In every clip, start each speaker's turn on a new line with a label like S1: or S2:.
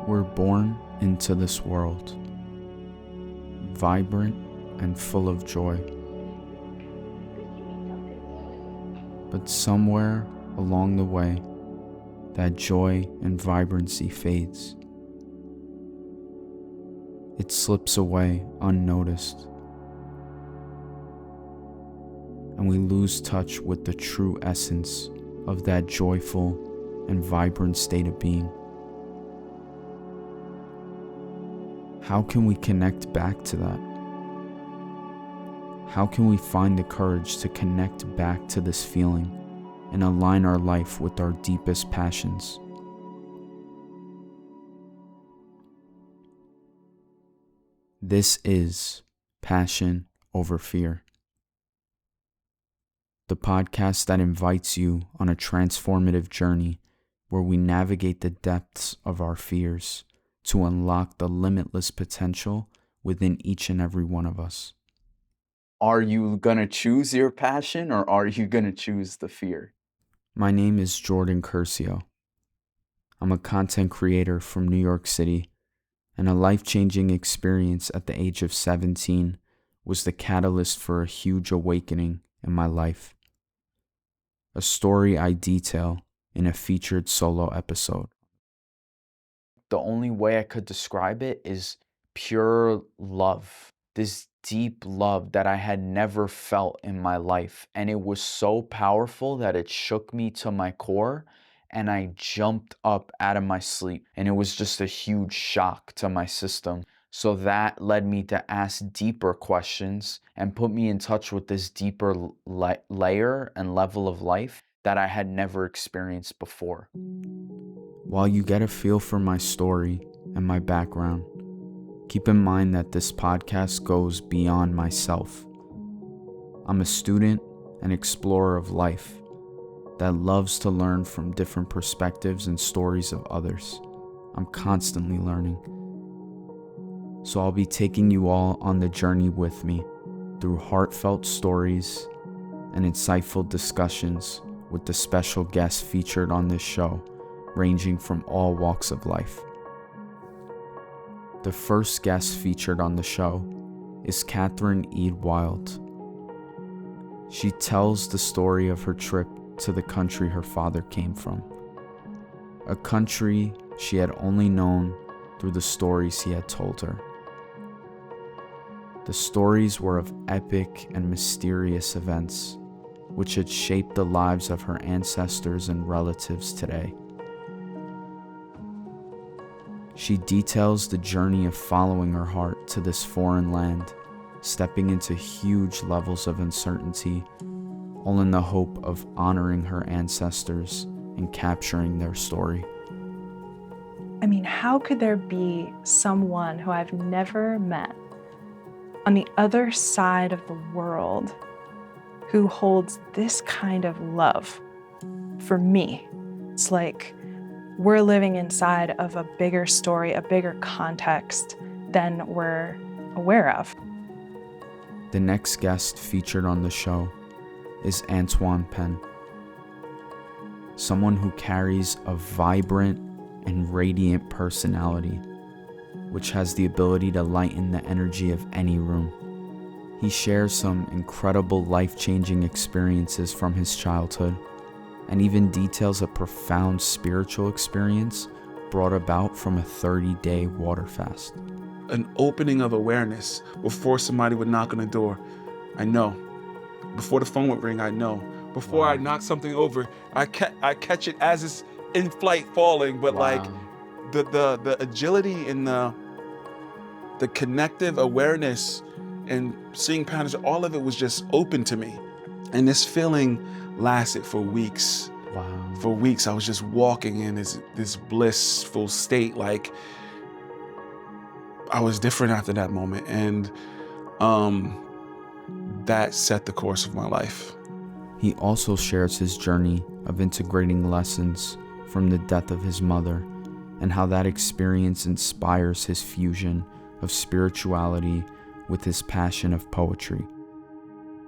S1: We're born into this world, vibrant and full of joy. But somewhere along the way, that joy and vibrancy fades. It slips away unnoticed, and we lose touch with the true essence of that joyful and vibrant state of being. How can we connect back to that? How can we find the courage to connect back to this feeling and align our life with our deepest passions? This is Passion Over Fear, the podcast that invites you on a transformative journey where we navigate the depths of our fears to unlock the limitless potential within each and every one of us. Are you gonna choose your passion, or are you gonna choose the fear? My name is Jordan Curcio. I'm a content creator from New York City, and a life-changing experience at the age of 17 was the catalyst for a huge awakening in my life. A story I detail in a featured solo episode. The only way I could describe it is pure love. This deep love that I had never felt in my life. And it was so powerful that it shook me to my core, and I jumped up out of my sleep. And it was just a huge shock to my system. So that led me to ask deeper questions and put me in touch with this deeper layer and level of life that I had never experienced before. While you get a feel for my story and my background, keep in mind that this podcast goes beyond myself. I'm a student and explorer of life that loves to learn from different perspectives and stories of others. I'm constantly learning. So I'll be taking you all on the journey with me through heartfelt stories and insightful discussions with the special guests featured on this show, ranging from all walks of life. The first guest featured on the show is Katherine Wild. She tells the story of her trip to the country her father came from, a country she had only known through the stories he had told her. The stories were of epic and mysterious events which had shaped the lives of her ancestors and relatives today. She details the journey of following her heart to this foreign land, stepping into huge levels of uncertainty, all in the hope of honoring her ancestors and capturing their story.
S2: I mean, how could there be someone who I've never met on the other side of the world who holds this kind of love for me? It's like we're living inside of a bigger story, a bigger context than we're aware of.
S1: The next guest featured on the show is Antwan Penn, someone who carries a vibrant and radiant personality, which has the ability to lighten the energy of any room. He shares some incredible life-changing experiences from his childhood, and even details a profound spiritual experience brought about from a 30-day water fast.
S3: An opening of awareness before somebody would knock on the door. I know. Before the phone would ring, I know. Before I knock something over, I catch it as it's in flight falling, but like the agility and the connective awareness and seeing patterns, all of it was just open to me. And this feeling lasted for weeks.
S1: Wow.
S3: For weeks, I was just walking in this blissful state. Like, I was different after that moment. And that set the course of my life.
S1: He also shares his journey of integrating lessons from the death of his mother, and how that experience inspires his fusion of spirituality with his passion of poetry.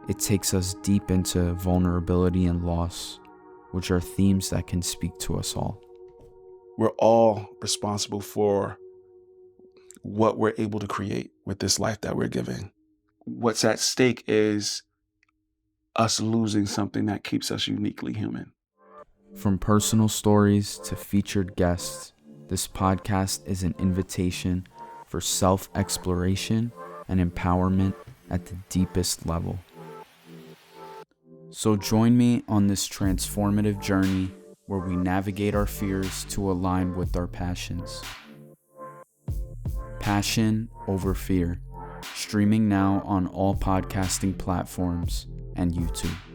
S1: It takes us deep into vulnerability and loss, which are themes that can speak to us all.
S3: we're all responsible for what we're able to create with this life that we're giving. What's at stake is us losing something that keeps us uniquely human.
S1: From personal stories to featured guests, this podcast is an invitation for self-exploration and empowerment at the deepest level. So join me on this transformative journey where we navigate our fears to align with our passions. Passion over Fear, streaming now on all podcasting platforms and YouTube.